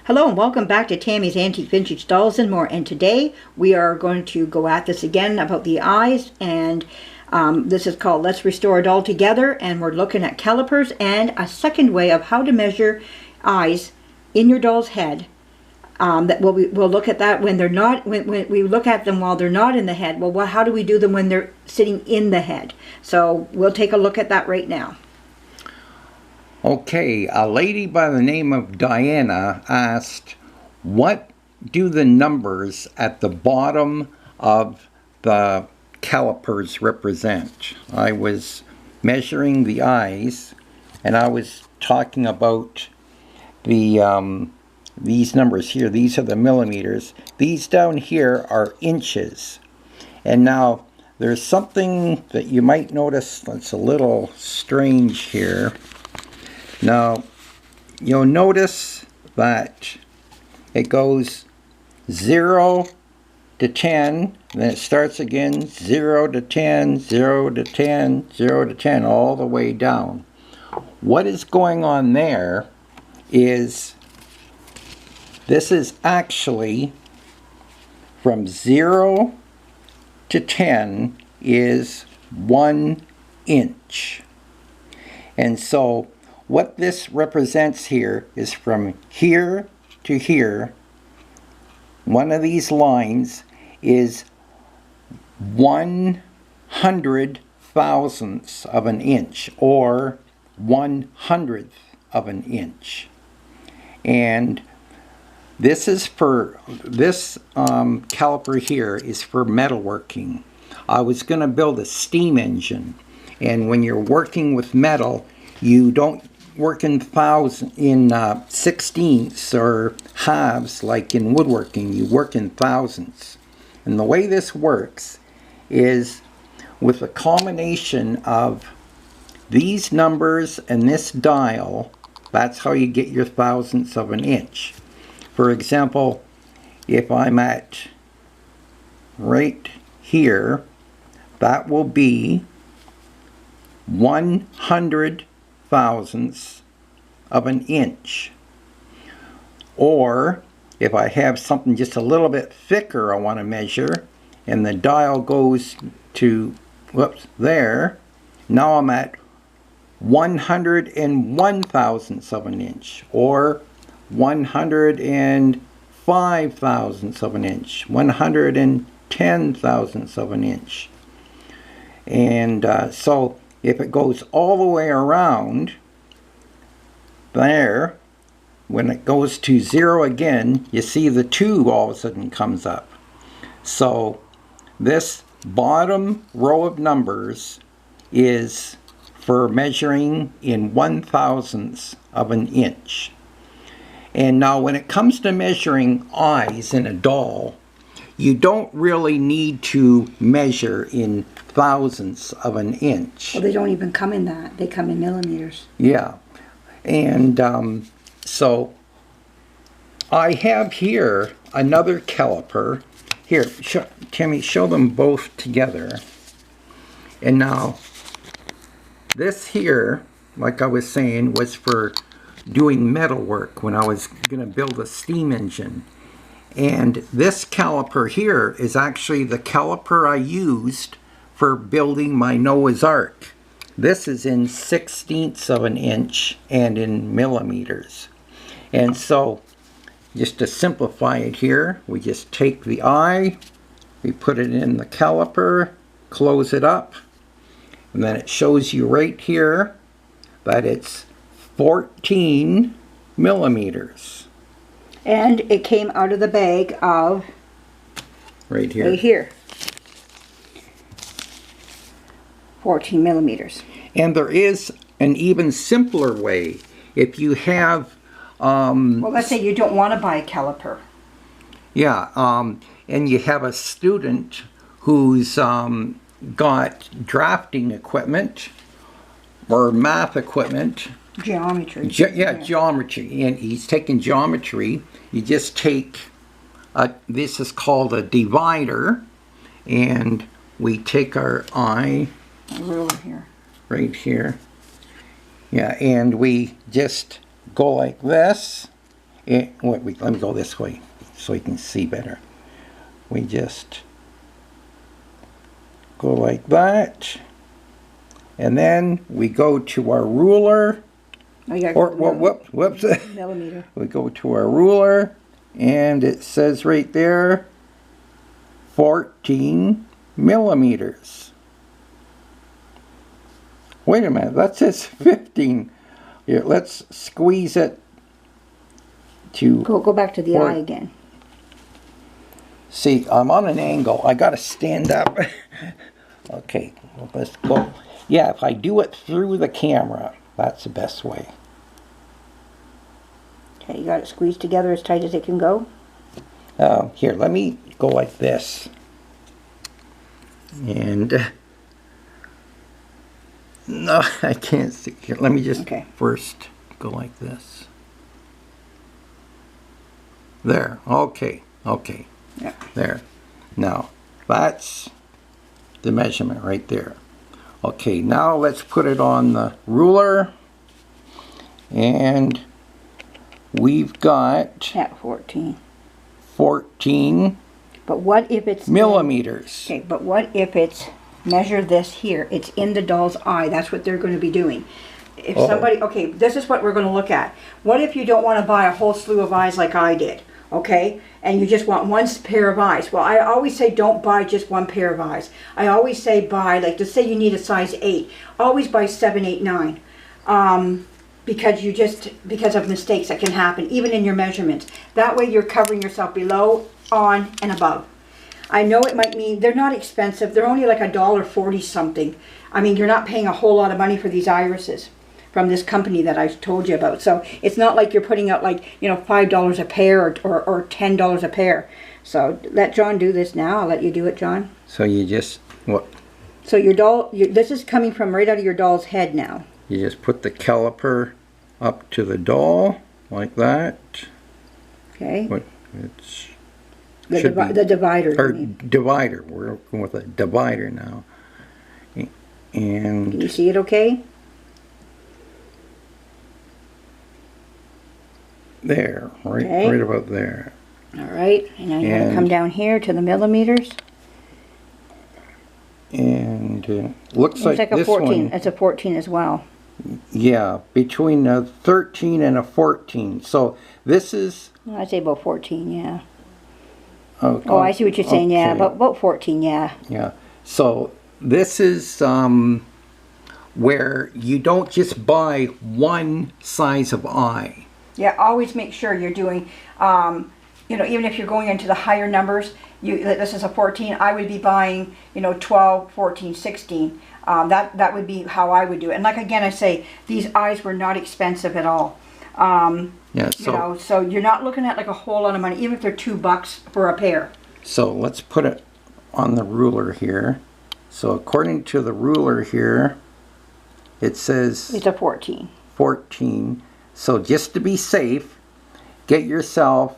Hello and welcome back to Tammy's Antique Vintage Dolls and More. And today we are going to go at this again about the eyes. And this is called Let's Restore a Doll Together. And we're looking at calipers and a second way of how to measure eyes in your doll's head. We'll look at that when they're not. When we look at them while they're not in the head. Well, how do we do them when they're sitting in the head? So we'll take a look at that right now. Okay, a lady by the name of Diana asked, what do the numbers at the bottom of the calipers represent? I was measuring the eyes and I was talking about the these numbers here. These are the millimeters. These down here are inches. And now there's something that you might notice that's a little strange here. Now, you'll notice that it goes 0 to 10, then it starts again 0 to 10, 0 to 10, 0 to 10, all the way down. What is going on there is this is actually from 0 to 10 is 1 inch. And so what this represents here is from here to here, one of these lines is 100 thousandths of an inch, or 100th of an inch. And this is for, this caliper here is for metalworking. I was going to build a steam engine, and when you're working with metal, you don't work in sixteenths or halves like in woodworking. You work in thousandths. And the way this works is with a combination of these numbers and this dial. That's how you get your thousandths of an inch. For example, if I'm at right here, that will be 100 thousandths of an inch. Or if I have something just a little bit thicker I want to measure, and the dial goes to, whoops, there, now I'm at 101 thousandths of an inch, or 105 thousandths of an inch, 110 thousandths of an inch. And so if it goes all the way around there, when it goes to 0 again, you see the 2 all of a sudden comes up. So this bottom row of numbers is for measuring in 1,000ths of an inch. And now when it comes to measuring eyes in a doll, you don't really need to measure in thousandths of an inch. Well, they don't even come in that. They come in millimeters. Yeah. And so I have here another caliper. Here, Tammy, show them both together. And now this here, like I was saying, was for doing metal work when I was going to build a steam engine. And this caliper here is actually the caliper I used for building my Noah's Ark. This is in 16ths of an inch and in millimeters. And so, just to simplify it here, we just take the eye, we put it in the caliper, close it up, and then it shows you right here that it's 14 millimeters. And it came out of the bag of right here. Right here. 14 millimeters. And there is an even simpler way. If you have well, let's say you don't want to buy a caliper. Yeah, and you have a student who's got drafting equipment or math equipment. Geometry. Geometry. And he's taking geometry. You just take, this is called a divider, and we take our eye. A ruler here. Right here. Yeah, and we just go like this, Wait, let me go this way so you can see better. We just go like that, and then we go to our ruler. Whoops. Millimeter. We go to our ruler, and it says right there 14 millimeters. Wait a minute, that says 15. Here, let's squeeze it to... Go back to the eye again. See, I'm on an angle. I got to stand up. Okay, well, let's go. Yeah, if I do it through the camera, that's the best way. Okay, you got it squeezed together as tight as it can go. Here, let me go like this. And... no, I can't see. Here, let me just first go like this. There. Okay. Yeah. There. Now, that's the measurement right there. Okay, now let's put it on the ruler. And we've got... At 14. 14 But what if it's... millimeters. Okay, but what if it's... Measure this here. It's in the doll's eye. That's what they're going to be doing. If somebody... Okay, this is what we're going to look at. What if you don't want to buy a whole slew of eyes like I did? Okay? And you just want one pair of eyes. Well, I always say don't buy just one pair of eyes. I always say buy, like, let's say you need a size 8. Always buy 7, 8, 9. Because of mistakes that can happen, even in your measurements. That way you're covering yourself below, on, and above. I know it might mean they're not expensive. They're only like $1.40 something. I mean, you're not paying a whole lot of money for these irises from this company that I told you about. So it's not like you're putting out like, you know, $5 a pair or $10 a pair. So let John do this now. I'll let you do it, John. So you just, what? So your doll, this is coming from right out of your doll's head now. You just put the caliper up to the doll like that. Okay. It's... The divider. Or divider. We're going with a divider now. And can you see it okay? There, right about there. All right. And now you're going to come down here to the millimeters. And looks like a this 14. one. It's a 14 as well. Yeah, between a 13 and a 14. So this is... I'd say about 14, yeah. Oh, I see what you're saying. Yeah, about 14. Yeah. Yeah. So this is where you don't just buy one size of eye. Yeah. Always make sure you're doing. You know, even if you're going into the higher numbers, this is a 14. I would be buying, you know, 12, 14, 16. That would be how I would do it. And like again, I say these eyes were not expensive at all. Yeah, so you're not looking at like a whole lot of money, even if they're $2 for a pair. So let's put it on the ruler here. So according to the ruler here, it says it's a 14. 14. So just to be safe, get yourself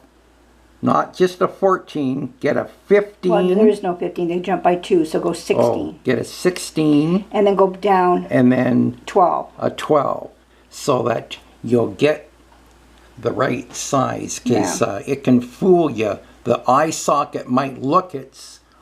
not just a 14, get a 15. Well, there is no 15. They jump by 2, so go 16. Oh, get a 16. And then go down. And then 12. A 12, so that you'll get the right size, because it can fool you. The eye socket might look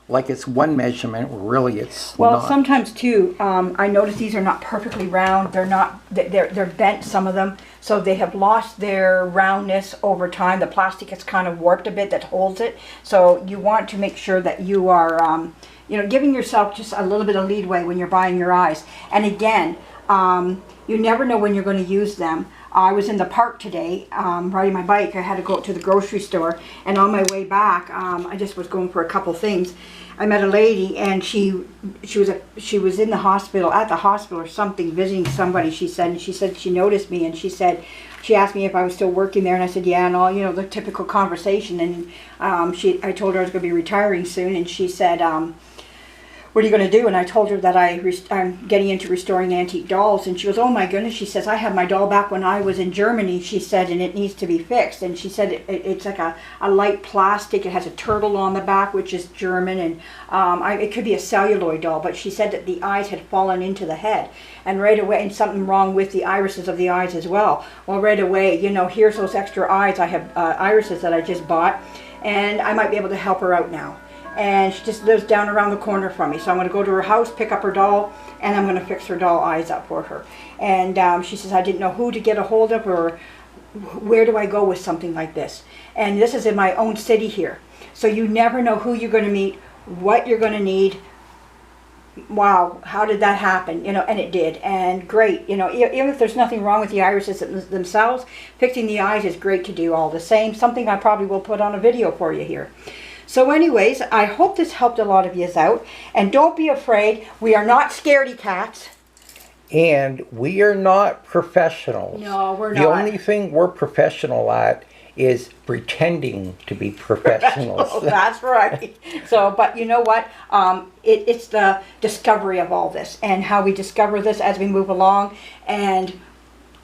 like it's one measurement, really it's not. Well, sometimes too, I notice these are not perfectly round. They're not. They're bent, some of them, so they have lost their roundness over time. The plastic has kind of warped a bit that holds it. So you want to make sure that you are, you know, giving yourself just a little bit of leadway when you're buying your eyes. And again, you never know when you're going to use them. I was in the park today riding my bike. I had to go to the grocery store, and on my way back, I just was going for a couple things. I met a lady, and she was in the hospital, at the hospital or something, visiting somebody. She said she noticed me, and she asked me if I was still working there, and I said yeah, and all, you know, the typical conversation. And I told her I was going to be retiring soon, and she said, what are you going to do? And I told her that I'm getting into restoring antique dolls. And she goes, oh my goodness. She says, I had my doll back when I was in Germany, she said, and it needs to be fixed. And she said it's like a light plastic. It has a turtle on the back, which is German. And it could be a celluloid doll. But she said that the eyes had fallen into the head. And right away, and something wrong with the irises of the eyes as well. Well, right away, you know, here's those extra eyes. I have irises that I just bought. And I might be able to help her out now. And she just lives down around the corner from me. So I'm going to go to her house, pick up her doll, and I'm going to fix her doll eyes up for her. And she says, I didn't know who to get a hold of or where do I go with something like this. And this is in my own city here. So you never know who you're going to meet, what you're going to need. Wow, how did that happen? You know, and it did. And great, you know, even if there's nothing wrong with the irises themselves, fixing the eyes is great to do all the same. Something I probably will put on a video for you here. So anyways, I hope this helped a lot of you out. And don't be afraid. We are not scaredy cats. And we are not professionals. No, we're not. The only thing we're professional at is pretending to be professionals. That's right. So, but you know what? It's the discovery of all this and how we discover this as we move along and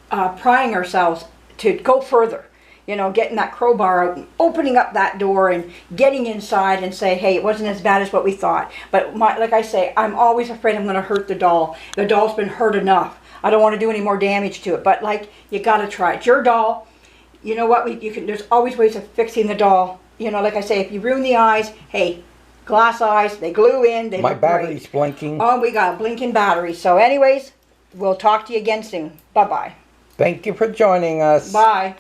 prying ourselves to go further. You know, getting that crowbar out and opening up that door and getting inside and say, hey, it wasn't as bad as what we thought. But like I say, I'm always afraid I'm going to hurt the doll. The doll's been hurt enough. I don't want to do any more damage to it. But like, you got to try it. It's your doll. You know what? There's always ways of fixing the doll. You know, like I say, if you ruin the eyes, hey, glass eyes, they glue in. They My battery's blinking. Oh, we got a blinking battery. So anyways, we'll talk to you again soon. Bye-bye. Thank you for joining us. Bye.